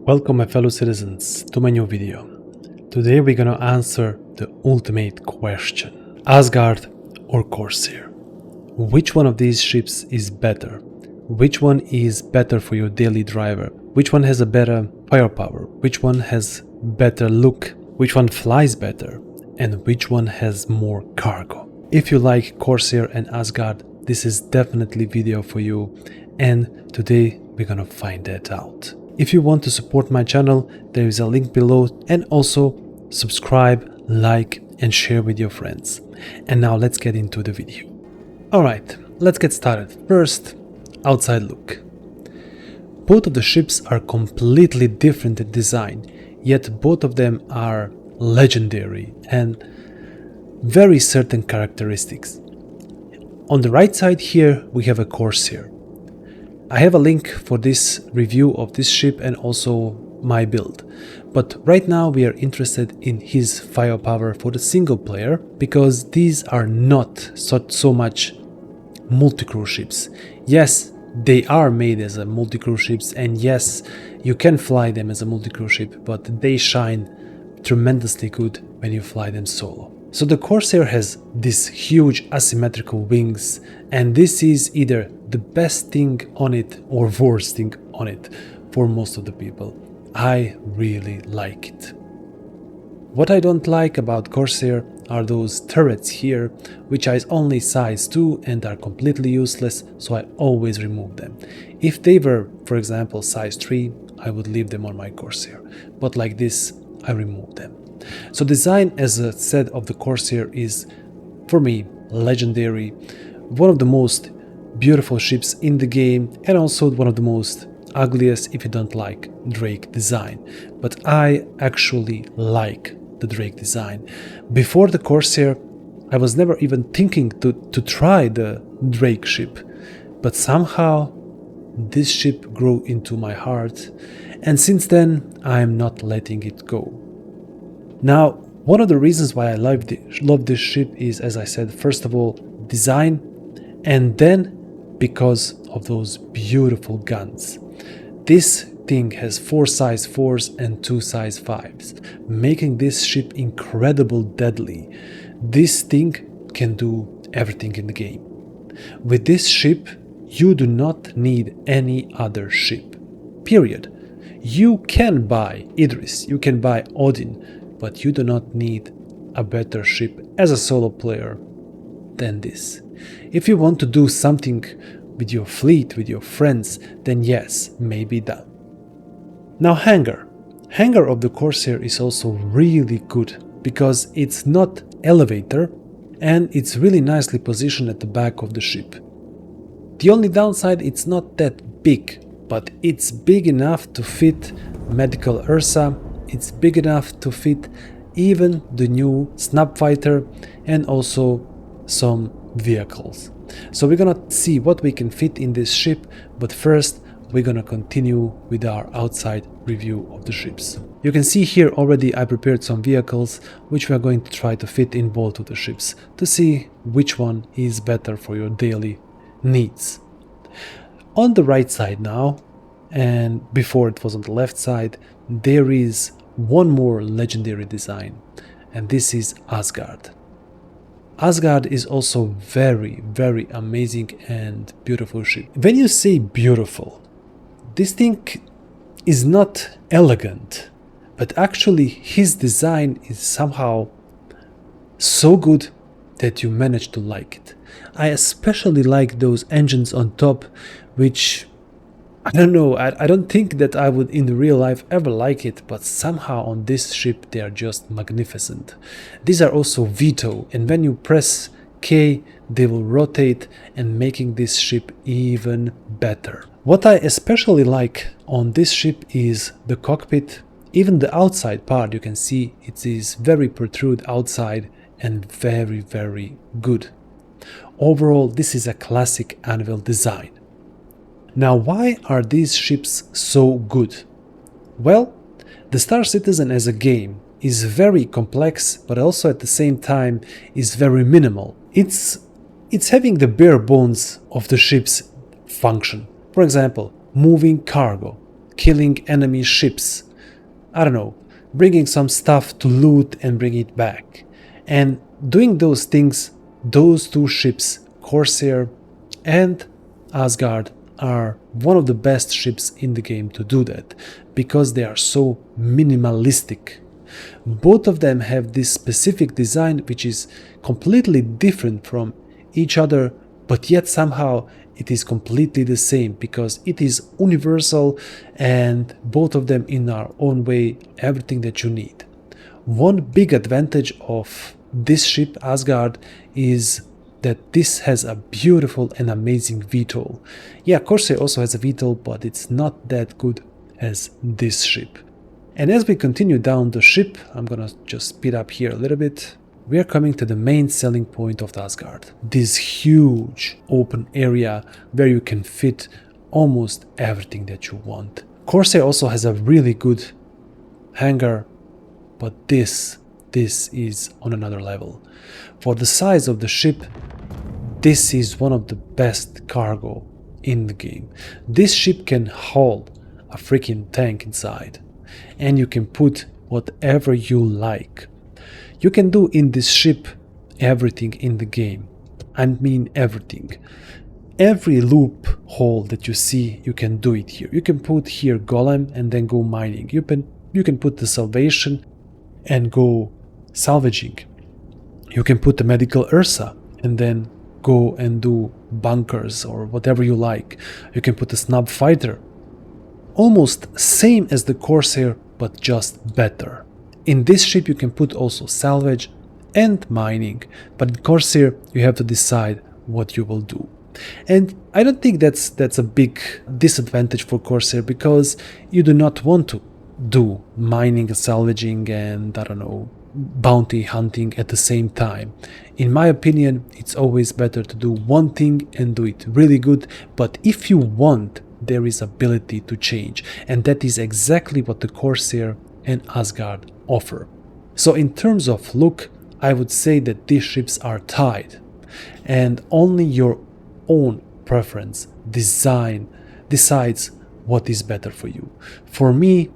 Welcome my fellow citizens to my new video. Today we're gonna answer the ultimate question. Asgard or Corsair? Which one of these ships is better? Which one is better for your daily driver? Which one has a better firepower? Which one has better look? Which one flies better? And which one has more cargo? If you like Corsair and Asgard, this is definitely video for you, and today we're gonna find that out. If you want to support my channel, there is a link below, and also subscribe, like and share with your friends. And now let's get into the video. Alright, let's get started. First, outside look. Both of the ships are completely different in design, yet both of them are legendary and very certain characteristics. On the right side here we have a Corsair. I have a link for this review of this ship and also my build, but right now we are interested in his firepower for the single player, because these are not so much multicrew ships. Yes, they are made as a multicrew ships, and yes, you can fly them as a multicrew ship, but they shine tremendously good when you fly them solo. So the Corsair has these huge asymmetrical wings, and this is either the best thing on it or worst thing on it for most of the people. I really like it. What I don't like about Corsair are those turrets here, which are only size 2 and are completely useless, so I always remove them. If they were, for example, size 3, I would leave them on my Corsair, but like this, I remove them. So design, as I said, of the Corsair is, for me, legendary, one of the most beautiful ships in the game, and also one of the most ugliest if you don't like Drake design. But I actually like the Drake design. Before the Corsair, I was never even thinking to try the Drake ship, but somehow this ship grew into my heart, and since then I am not letting it go. Now, one of the reasons why I love this ship is, as I said, first of all, design, and then because of those beautiful guns. This thing has 4 size 4s and 2 size 5s, making this ship incredibly deadly. This thing can do everything in the game. With this ship, you do not need any other ship. Period. You can buy Idris, you can buy Odin, but you do not need a better ship as a solo player than this. If you want to do something with your fleet, with your friends, then yes, maybe that. Now Hangar. Hangar of the Corsair is also really good, because it's not elevator and it's really nicely positioned at the back of the ship. The only downside, it's not that big, but it's big enough to fit Medical Ursa. It's big enough to fit even the new Snap Fighter and also some vehicles. So we're gonna see what we can fit in this ship, but first we're gonna continue with our outside review of the ships. You can see here already I prepared some vehicles which we are going to try to fit in both of the ships to see which one is better for your daily needs. On the right side now, and before it was on the left side, there is one more legendary design, and this is Asgard. Asgard is also very amazing and beautiful ship. When you say beautiful, this thing is not elegant, but actually his design is somehow so good that you manage to like it. I especially like those engines on top, which I don't know, I don't think that I would in real life ever like it, but somehow on this ship they are just magnificent. These are also veto, and when you press K they will rotate and making this ship even better. What I especially like on this ship is the cockpit. Even the outside part, you can see it is very protrude outside and very good. Overall, this is a classic Anvil design. Now, why are these ships so good? Well, the Star Citizen as a game is very complex, but also at the same time is very minimal. It's having the bare bones of the ship's function. For example, moving cargo, killing enemy ships, I don't know, bringing some stuff to loot and bring it back. And doing those things, those two ships, Corsair and Asgard, are one of the best ships in the game to do that, because they are so minimalistic. Both of them have this specific design which is completely different from each other, but yet somehow it is completely the same, because it is universal, and both of them in our own way everything that you need. One big advantage of this ship, Asgard, is that this has a beautiful and amazing VTOL. Yeah, Corsair also has a VTOL, but it's not that good as this ship. And as we continue down the ship, I'm gonna just speed up here a little bit. We are coming to the main selling point of the Asgard. This huge open area where you can fit almost everything that you want. Corsair also has a really good hangar, but this is on another level. For the size of the ship, this is one of the best cargo in the game. This ship can hold a freaking tank inside, and you can put whatever you like. You can do in this ship everything in the game. I mean everything. Every loophole that you see, you can do it here. You can put here golem and then go mining. You can put the salvation and go salvaging. You can put the medical Ursa and then go and do bunkers or whatever you like. You can put a snub fighter. Almost same as the Corsair, but just better. In this ship you can put also salvage and mining, but in Corsair you have to decide what you will do. And I don't think that's a big disadvantage for Corsair, because you do not want to do mining and salvaging and, I don't know, bounty hunting at the same time. In my opinion, it's always better to do one thing and do it really good, but if you want, there is ability to change, and that is exactly what the Corsair and Asgard offer. So in terms of look, I would say that these ships are tied, and only your own preference, design, decides what is better for you. For me,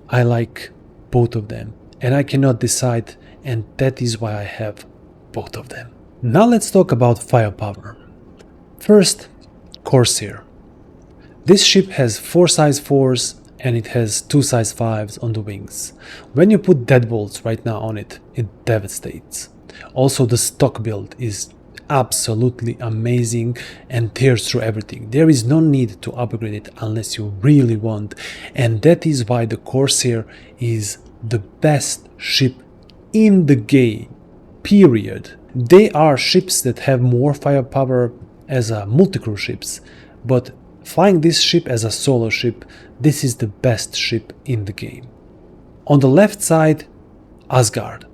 I like both of them, and I cannot decide, and that is why I have both of them. Now let's talk about firepower. First, Corsair. This ship has 4 size 4s and it has 2 size 5s on the wings. When you put deadbolts right now on it, it devastates. Also, the stock build is absolutely amazing and tears through everything. There is no need to upgrade it unless you really want, and that is why the Corsair is the best ship in the game, period. They are ships that have more firepower as a multicrew ships, but flying this ship as a solo ship, this is the best ship in the game. On the left side, Asgard.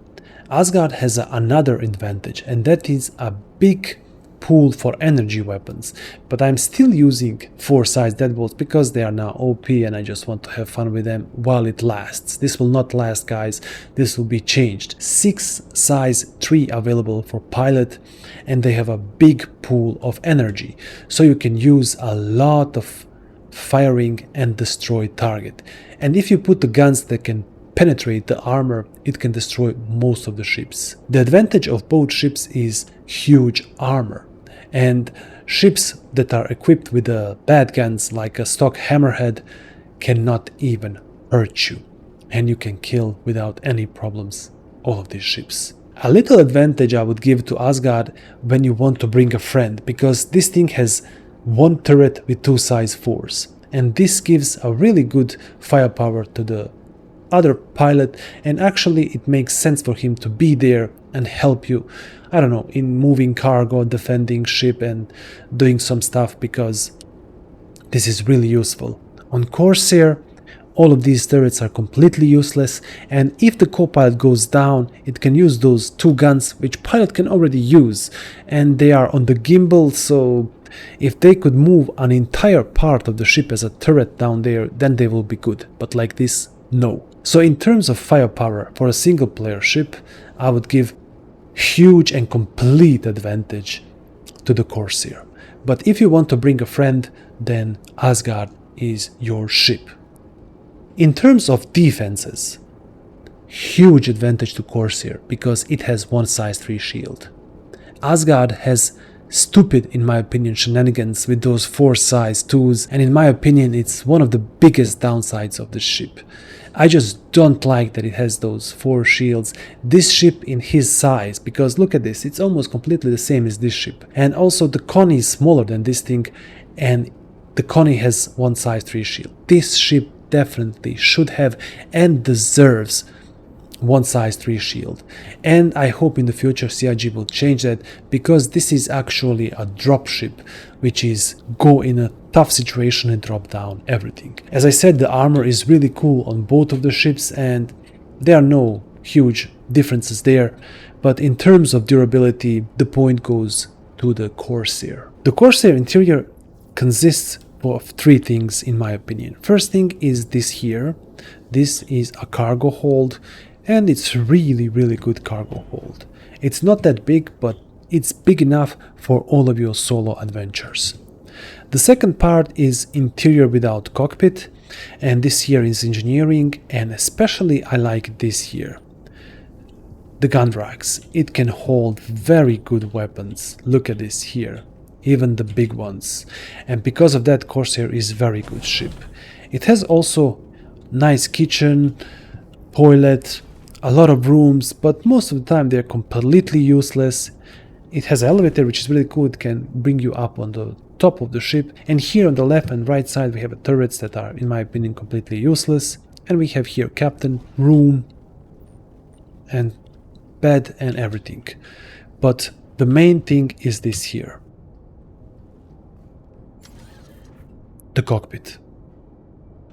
Asgard has another advantage, and that is a big pool for energy weapons, but I'm still using 4 size deadbolts because they are now OP and I just want to have fun with them while it lasts. This will not last, guys, this will be changed. 6 size 3 available for pilot, and they have a big pool of energy, so you can use a lot of firing and destroy target. And if you put the guns that can penetrate the armor, it can destroy most of the ships. The advantage of both ships is huge armor, and ships that are equipped with bad guns like a stock hammerhead cannot even hurt you, and you can kill without any problems all of these ships. A little advantage I would give to Asgard when you want to bring a friend, because this thing has 1 turret with 2 size 4s, and this gives a really good firepower to the other pilot, and actually it makes sense for him to be there and help you, I don't know, in moving cargo, defending ship and doing some stuff, because this is really useful. On Corsair, all of these turrets are completely useless, and if the co-pilot goes down, it can use those 2 guns which pilot can already use, and they are on the gimbal, so if they could move an entire part of the ship as a turret down there, then they will be good, but like this, no. So in terms of firepower for a single player ship, I would give huge and complete advantage to the Corsair. But if you want to bring a friend, then Asgard is your ship. In terms of defenses, huge advantage to Corsair because it has one size 3 shield. Asgard has stupid, in my opinion, shenanigans with those 4 size 2s, and in my opinion it's one of the biggest downsides of the ship. I just don't like that it has those 4 shields. This ship in his size, because look at this, it's almost completely the same as this ship. And also the Connie is smaller than this thing, and the Connie has one size 3 shield. This ship definitely should have and deserves one size 3 shield, and I hope in the future CIG will change that, because this is actually a drop ship, which is go in a tough situation and drop down everything. As I said, the armor is really cool on both of the ships and there are no huge differences there, but in terms of durability the point goes to the Corsair. The Corsair interior consists of 3 things in my opinion. First thing is this here. This is a cargo hold, and it's really good cargo hold. It's not that big, but it's big enough for all of your solo adventures. The second part is interior without cockpit, and this here is engineering, and especially I like this here. The gun racks. It can hold very good weapons. Look at this here, even the big ones. And because of that, Corsair is very good ship. It has also nice kitchen, toilet, a lot of rooms, but most of the time they're completely useless. It has an elevator which is really cool. It can bring you up on the top of the ship, and here on the left and right side we have turrets that are in my opinion completely useless, and we have here captain, room and bed and everything. But the main thing is this here, the cockpit.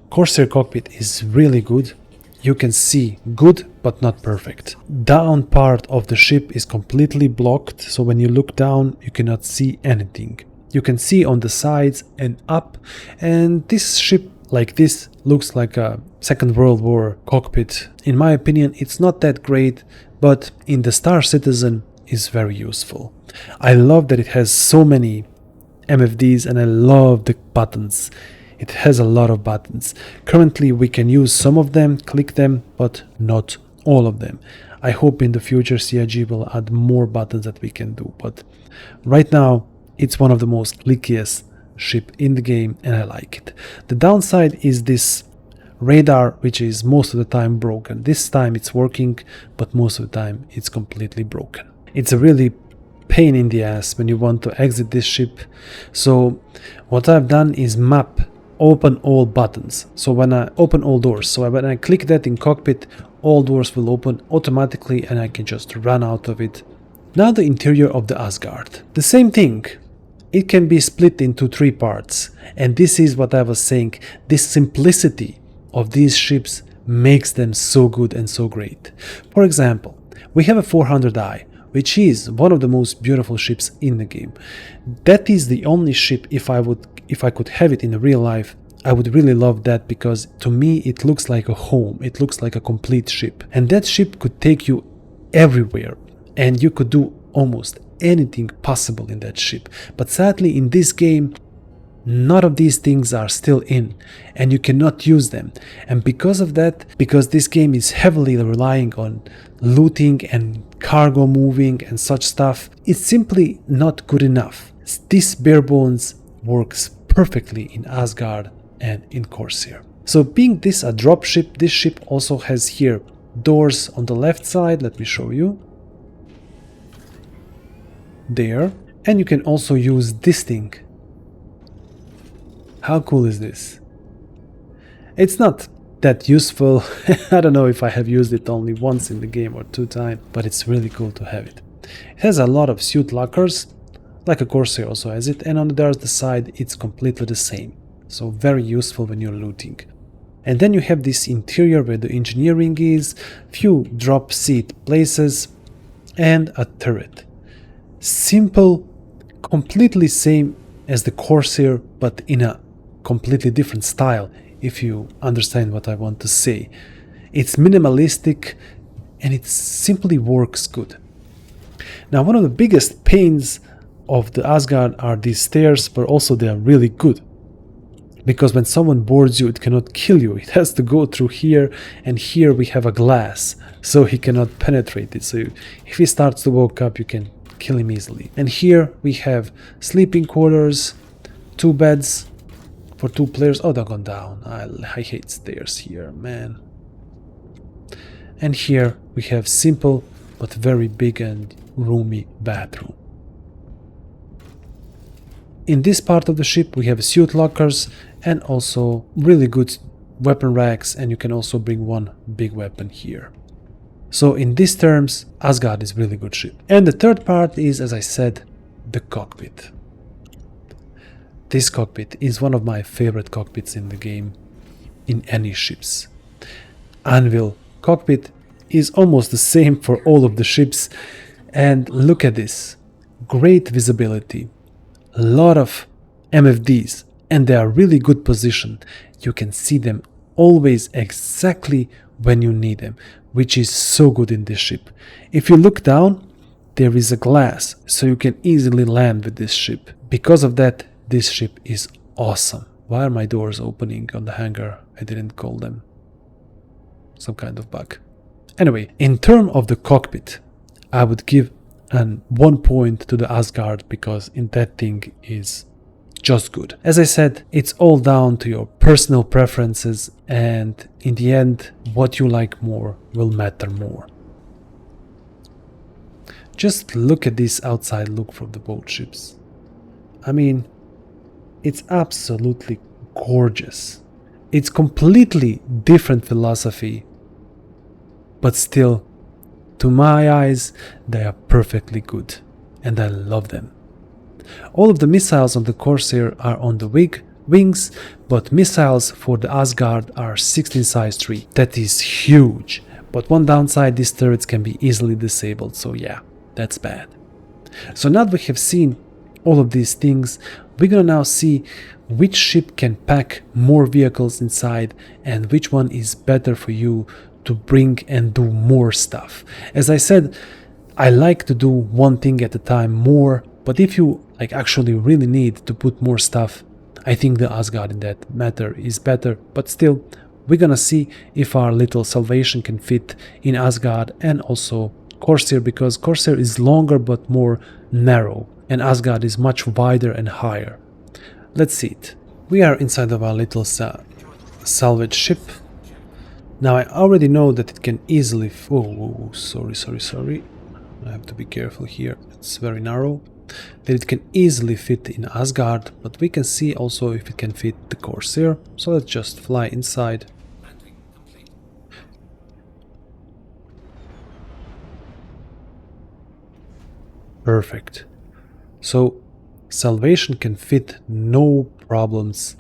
Corsair cockpit is really good. You can see good but not perfect. Down part of the ship is completely blocked, so when you look down you cannot see anything. You can see on the sides and up, and this ship like this looks like a Second World War cockpit. In my opinion it's not that great, but in the Star Citizen is very useful. I love that it has so many MFDs and I love the buttons. It has a lot of buttons. Currently we can use some of them, click them, but not all of them. I hope in the future CIG will add more buttons that we can do, but right now it's one of the most clickiest ship in the game and I like it. The downside is this radar, which is most of the time broken. This time it's working, but most of the time it's completely broken. It's a really pain in the ass when you want to exit this ship. So what I've done is map open all buttons. So when I open all doors, so when I click that in cockpit, all doors will open automatically and I can just run out of it. Now the interior of the Asgard. The same thing. It can be split into 3 parts, and this is what I was saying. This simplicity of these ships makes them so good and so great. For example, we have a 400i, which is one of the most beautiful ships in the game. That is the only ship, if I could have it in real life, I would really love that, because to me it looks like a home. It looks like a complete ship, and that ship could take you everywhere and you could do almost anything possible in that ship. But sadly in this game none of these things are still in and you cannot use them, and because of that, because this game is heavily relying on looting and cargo moving and such stuff, it's simply not good enough. This bare bones works perfectly in Asgard and in Corsair. So being this a drop ship, this ship also has here doors on the left side. Let me show you. There, and you can also use this thing. How cool is this? It's not that useful. I don't know if I have used it only once in the game or 2 times, but it's really cool to have it. It has a lot of suit lockers, like a Corsair also has it, and on the other side it's completely the same. So very useful when you're looting. And then you have this interior where the engineering is, few drop seat places, and a turret. Simple, completely same as the Corsair, but in a completely different style, if you understand what I want to say. It's minimalistic and it simply works good. Now one of the biggest pains of the Asgard are these stairs, but also they are really good. because when someone boards you, it cannot kill you. It has to go through here, and here we have a glass, so he cannot penetrate it. So if he starts to wake up, you can kill him easily. And here we have sleeping quarters, 2 beds for 2 players. Oh, they're gone down. I hate stairs here, man. And here we have simple but very big and roomy bathroom. In this part of the ship we have suit lockers and also really good weapon racks, and you can also bring 1 big weapon here. So in these terms, Asgard is really good ship. And the third part is, as I said, the cockpit. This cockpit is one of my favorite cockpits in the game, in any ships. Anvil cockpit is almost the same for all of the ships, and look at this. Great visibility, a lot of MFDs, and they are really good position. You can see them always exactly when you need them, which is so good in this ship. If you look down, there is a glass, so you can easily land with this ship. Because of that, this ship is awesome. Why are my doors opening on the hangar? I didn't call them. Some kind of bug. Anyway, in terms of the cockpit, I would give 1 point to the Asgard, because in that thing is just good. As I said, it's all down to your personal preferences, and in the end, what you like more will matter more. Just look at this outside look from the boat ships. I mean, it's absolutely gorgeous. It's completely different philosophy, but still, to my eyes, they are perfectly good, and I love them. All of the missiles on the Corsair are on the wings, but missiles for the Asgard are 16 size 3. That is huge, but one downside, these turrets can be easily disabled, so yeah, that's bad. So now that we have seen all of these things, we're gonna now see which ship can pack more vehicles inside and which one is better for you to bring and do more stuff. As I said, I like to do one thing at a time more, but if you actually really need to put more stuff, I think the Asgard in that matter is better. But still, we're gonna see if our little salvation can fit in Asgard and also Corsair, because Corsair is longer but more narrow and Asgard is much wider and higher. Let's see it. We are inside of our little salvage ship. Now I already know that it can easily... Oh, sorry. I have to be careful here. It's very narrow. That it can easily fit in Asgard, but we can see also if it can fit the Corsair. So let's just fly inside. Perfect. So salvation can fit no problems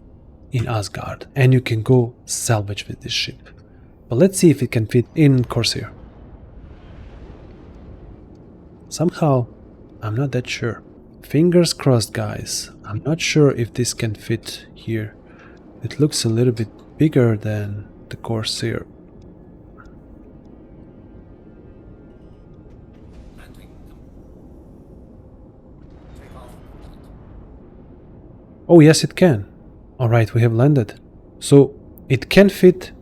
in Asgard, and you can go salvage with this ship. But let's see if it can fit in Corsair. Somehow, I'm not that sure. Fingers crossed, guys. I'm not sure if this can fit here. It looks a little bit bigger than the Corsair. Oh yes, it can. Alright, we have landed. So it can fit.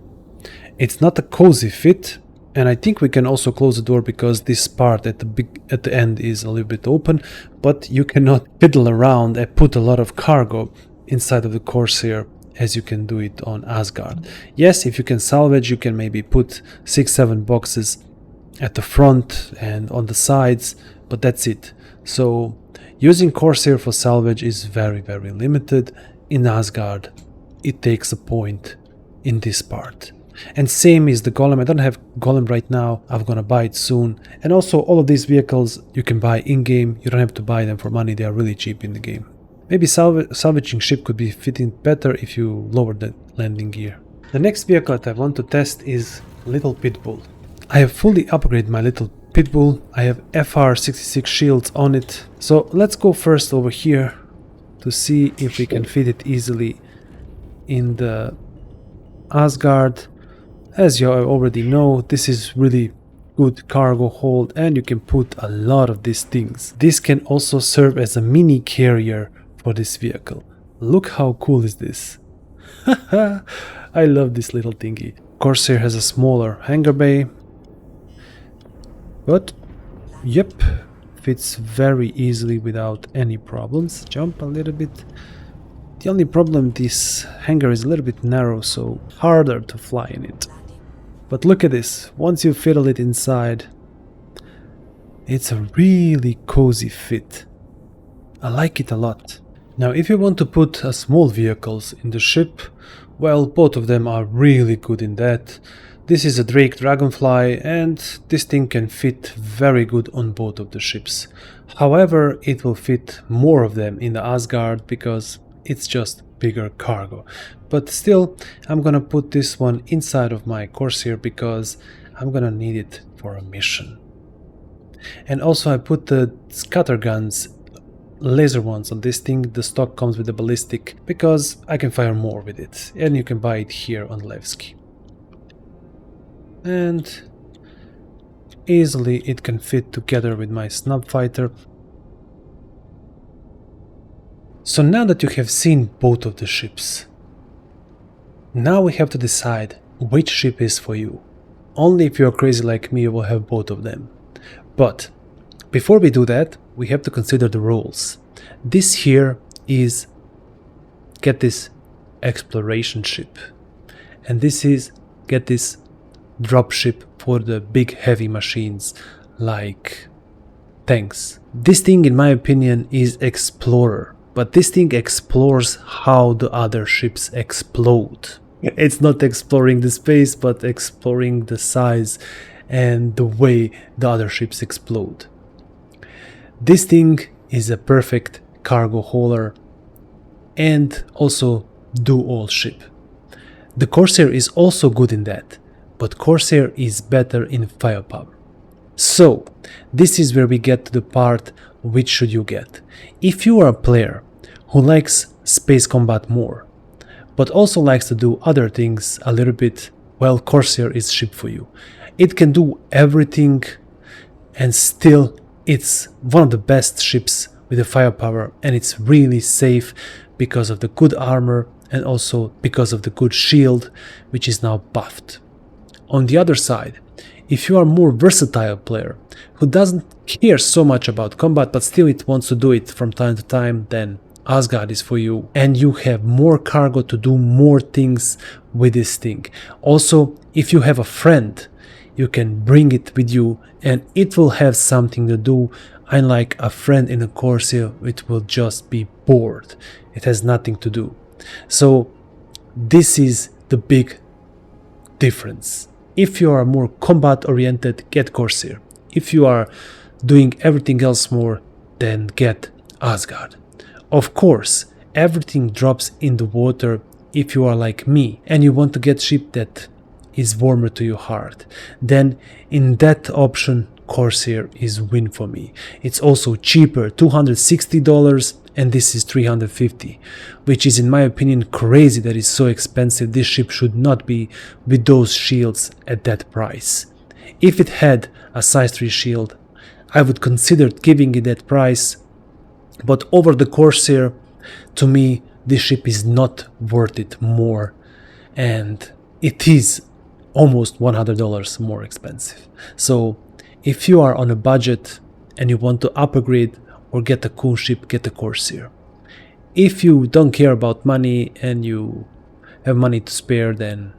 It's not a cozy fit, and I think we can also close the door because this part at the end is a little bit open, but you cannot fiddle around and put a lot of cargo inside of the Corsair as you can do it on Asgard. Yes, if you can salvage, you can maybe put 6-7 boxes at the front and on the sides, but that's it. So using Corsair for salvage is very limited. In Asgard, it takes a point in this part. And same is the golem. I don't have golem right now. I'm gonna buy it soon. And also all of these vehicles you can buy in-game. You don't have to buy them for money. They are really cheap in the game. Maybe salvaging ship could be fitting better if you lower the landing gear. The next vehicle that I want to test is Little Pitbull. I have fully upgraded my Little Pitbull. I have FR66 shields on it. So let's go first over here to see if we can fit it easily in the Asgard. As you already know, this is really good cargo hold and you can put a lot of these things. This can also serve as a mini carrier for this vehicle. Look how cool is this. I love this little thingy. Corsair has a smaller hangar bay, but yep, fits very easily without any problems. Jump a little bit. The only problem, this hangar is a little bit narrow, so harder to fly in it. But look at this, once you fiddle it inside, it's a really cozy fit. I like it a lot. Now if you want to put small vehicles in the ship, well, both of them are really good in that. This is a Drake Dragonfly and this thing can fit very good on both of the ships. However, it will fit more of them in the Asgard because it's just bigger cargo. But still, I'm gonna put this one inside of my Corsair because I'm gonna need it for a mission. And also I put the scatter guns, laser ones, on this thing. The stock comes with the ballistic because I can fire more with it, and you can buy it here on Levski. And easily it can fit together with my snub fighter. So now that you have seen both of the ships, now we have to decide which ship is for you. Only if you are crazy like me you will have both of them. But before we do that, we have to consider the rules. This here is, get this, exploration ship. And this is, get this, drop ship for the big heavy machines like tanks. This thing in my opinion is explorer. But this thing explores how the other ships explode. It's not exploring the space, but exploring the size and the way the other ships explode. This thing is a perfect cargo hauler and also do-all ship. The Corsair is also good in that, but Corsair is better in firepower. So, this is where we get to the part, which should you get? If you are a player who likes space combat more, but also likes to do other things a little bit, well, Corsair is ship for you. It can do everything and still it's one of the best ships with the firepower, and it's really safe because of the good armor and also because of the good shield, which is now buffed. On the other side, if you are a more versatile player who doesn't care so much about combat but still it wants to do it from time to time, then Asgard is for you, and you have more cargo to do more things with this thing. Also, if you have a friend, you can bring it with you and it will have something to do, unlike a friend in a Corsair, it will just be bored. It has nothing to do. So this is the big difference. If you are more combat oriented, get Corsair. If you are doing everything else more, then get Asgard. Of course, everything drops in the water if you are like me and you want to get ship that is warmer to your heart. Then in that option, Corsair is win for me. It's also cheaper, $260, and this is $350, which is in my opinion crazy that it's so expensive. This ship should not be with those shields at that price. If it had a size 3 shield, I would consider giving it that price, but over the Corsair, to me, this ship is not worth it more, and it is almost $100 more expensive. So if you are on a budget and you want to upgrade or get a cool ship, get the Corsair. If you don't care about money and you have money to spare, then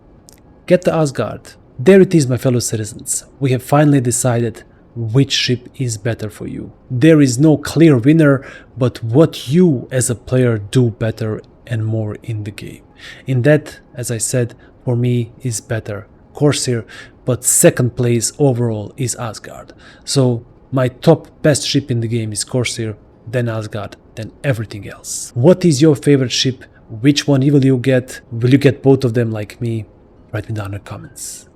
get the Asgard. There it is, my fellow citizens. We have finally decided which ship is better for you. There is no clear winner, but what you as a player do better and more in the game. In that, as I said, for me is better Corsair, but second place overall is Asgard. So my top best ship in the game is Corsair, then Asgard, then everything else. What is your favorite ship? Which one will you get? Will you get both of them like me? Write me down in the comments.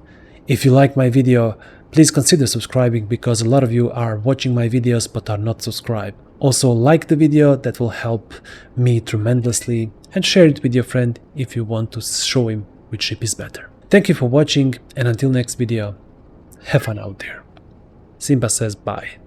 If you like my video, please consider subscribing, because a lot of you are watching my videos but are not subscribed. Also like the video, that will help me tremendously, and share it with your friend if you want to show him which ship is better. Thank you for watching, and until next video, have fun out there. Simba says bye.